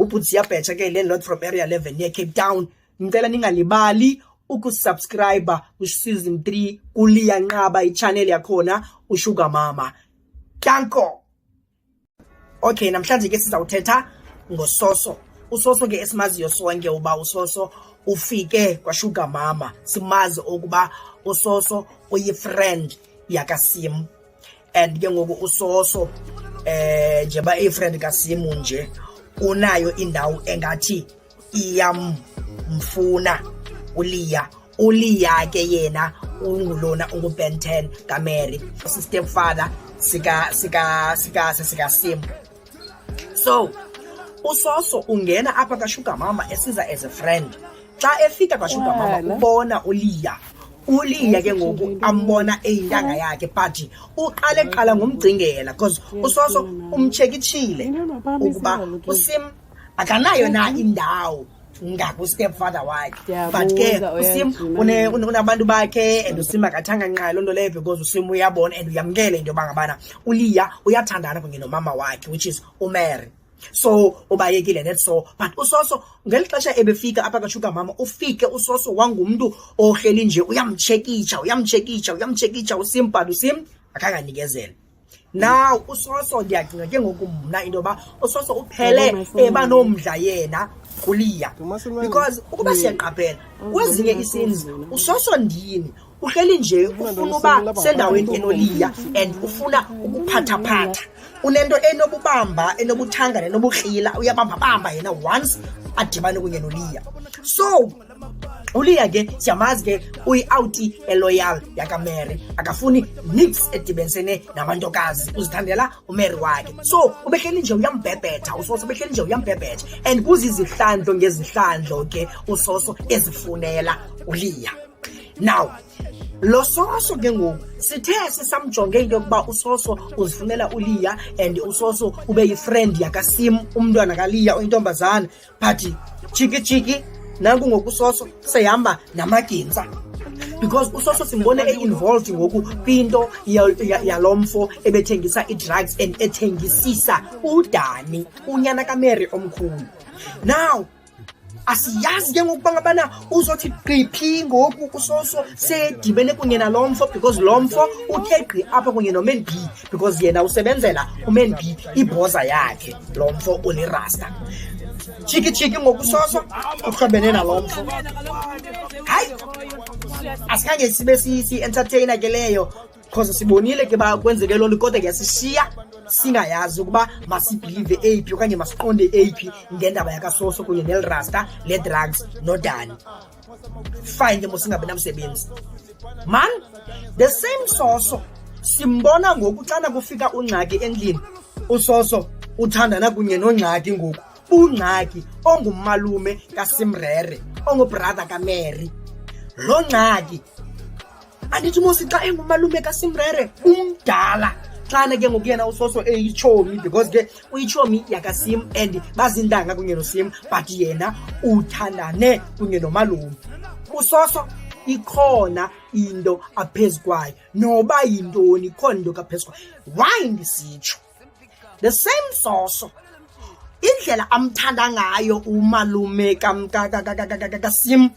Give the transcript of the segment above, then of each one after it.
uButsiya Betsha ke landlord from area 11 near Cape Town. Ngicela ningalibali ukusubscribe ku-season 3 kuLiya Nqaba i-channel yakhona uSugar Mama. Danko. Okay, namhlanje ke sizawuthetha ngoSoso. uSoso ke esimaziyo sonke uba uSoso ufike kwaSugar Mama. Simazi ukuba uSoso uyi-friend yakaSim. And ke ngoku uSoso njeba i-friend kaSim nje unayo indawo engathi iyamfuna uLiya ke yena ungulona ungu-Ben 10 kaMary, stepfather sika Sim. So uSoso ungena apha kaSugar Mama esiza as a friend. Xa efika kaSugar Mama ubona uLiya ke ngoku ambona eyintanga yakhe, but uqala ngomgcingela because uSoso umchekichile ukuba uSim akanayo na indawo ngaku-stepfather wakhe. But ke uSim unabantu bakhe and uSim akathanga nqa loo nto leyo because uSim uyabona and uyamkele into yoba ngabana uLiya uyathandana kunye nomama wakhe, which is uMary. So ubayekile net so, but uSoso ngeli xesha ebefika apha kaSugar Mama ufike uSoso wangumntu ohleli nje uyamchekitsha uSim, but uSim akanganikezela. Now uSoso ndiyacinga ke ngoku mna into yoba uSoso uphele ebanomdla yena kuLiya, because ukuba siyaqaphela kwezinye i-scenes uSoso ndini uhleli nje ufuna uba sendaweni enoLiya and ufuna ukuphathaphatha, unento enobubamba enobuthanga nenobukrila, uyabamba yena once adibane kunye noLiya. So uLiya ke siyamazi ke uyi-outi eloyal yakaMary, akafuni nix edibenisene namantokazi, uzithandela uMary wakhe. So ubehleli nje uyambhebhetha uSoso, ubehleli nje uyambhebhetha and kuzizihlandlo ngezihlandlo ke uSoso ezifunela uLiya. Now lo Soso ke ngoku sithe sisamjonge into yokuba uSoso uzifunela uLiya and uSoso ube yi-friend yakaSim, umntwana kaLiya oyintombazana, but chiki nanku ngoku uSoso sehamba namagintsa because uSoso simbone e-involved ngoku kwinto yalomfo ebethengisa i-drugs and ethengisisa uDani, unyana kaMary omkhulu. Now asiyazi ke ngokuba ngabana uzothi qiphi ngoku uSoso sedibene kunye nalomfo because lomfo uthe gqi apha kunye noMan B because yena usebenzela uMan B ibhoza yakhe, lomfo unirasta. Chiki ngoku uSoso uhlobene nalomfo. Hayi, asikhange sibe si-entertainer ke leyo because sibonile ke ba kwenzeke loo nto, kodwa ke sishiya singayazi ukuba masibhilive eyiphi okanye masiqonde eyiphi ngendaba yakaSoso kunye nelrasta le-drugs noDani. Fine ke mosingabi namsebenzi man. The same Soso simbona ngoku xana kufika uNgxaki endlini, uSoso uthandana kunye noNgxaki ngoku, uNgxaki ongumalume kaSimrere ongubrother kaMary. Lo Ngxaki andithi mosi xa engumalume kaSimrere umdala, xana ke ngoku yena uSoso eyichomi because ke uyichomi yakaSim and bazintanga kunye noSim, but yena uthandane kunye nomalume. uSoso ikhona into aphezu kwayo, noba yintoni ikhona into kaphezu kwayo. Why ndisitsho? The same Soso indlela amthanda ngayo umalume kaSim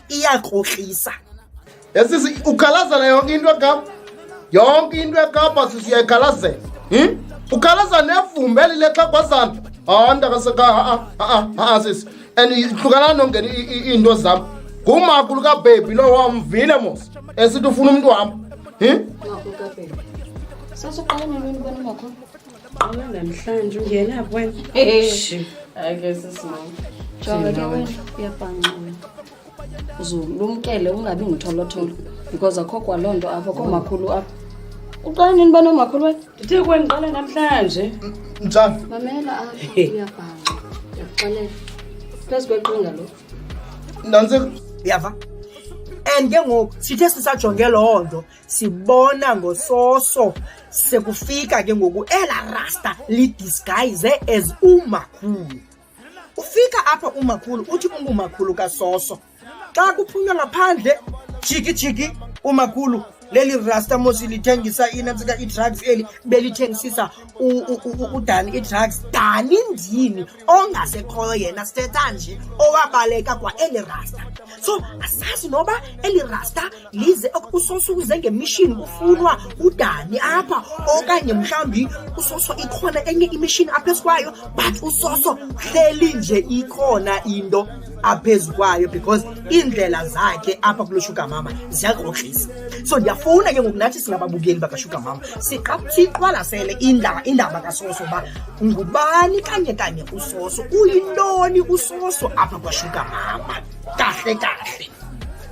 iyakrokrisa. Yasisi ukhalazana yonke into eKapa sisiyayikhalazela. Ukhalaza nevumbi elilexa kwazana. Ndakaseka sisi. And ihlukana nongena into zam. Ngumakhulu kaBaby lo wamvile mos. Esithi ufuna umuntu wami. Makhulu kaBaby. Sasiqala nini ubona makhulu? Qala namhlanje ungena apho wena. Ake sisimama. Jonga ke wena uyabhanqa. Uzulumkele ungabi ngitholotholo because akho kwalonto apha komakhulu apha. Uqala nini bana makhulu wena? Ndithe kwendiqala namhlanje. Njani? Mamela apha uyabhanqa. Yaxalela. Phezu kweqinga lo. Nanze Yava. And ke ngoku sithe sisajonge loo nto sibona ngoSoso sekufika ke ngoku ela rasta lidisguise as umakhulu. Ufika apha umakhulu uthi ungumakhulu kaSoso. Xa kuphunywa ngaphandle jiki umakhulu leli rasta mosi lithengisa inamsika i-drugs eli belithengisisa uDani i-drugs. Dani ndini ongasekhoyo yena sithetha nje owabaleka kwa eli rasta. So asazi noba eli rasta lize uSoso uze ngemission kufunwa uDani apha okanye mhlambi uSoso ikhona enye imission aphezu kwayo, but uSoso hleli nje ikhona into aphezu kwayo because indlela zakhe apha kulo Sugar Mama ziyakrokrisa. So ndiyafuna ke ngoku nathi singababukeli bakaSugar Mama siqwalasele indaba kaSoso ba ngubani kanye uSoso, uyintoni uSoso apha kwaSugar Mama kahle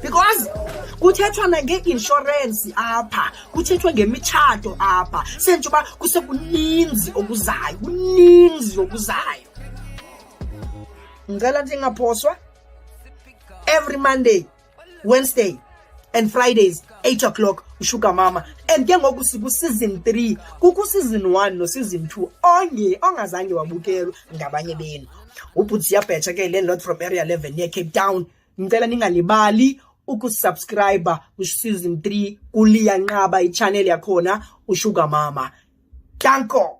because kuthethwa nange-insurance apha, kuthethwa ngemitshato apha, sentsho uba kusekuninzi okuzayo. Ngicela ndingaphoswa every Monday, Wednesday and Fridays 8 o'clock uSugar Mama. And ke ngoku season 3 kuku season 1 no season 2 ongazange wabukelwa ngabanye benu. Ubhutsiya Betsha ke landlord from area 11 near Cape Town. Ngicela ningalibali ukusubscribe ku-season 3 kuLiya Nqaba ichannel yakhona uSugar Mama. Danko.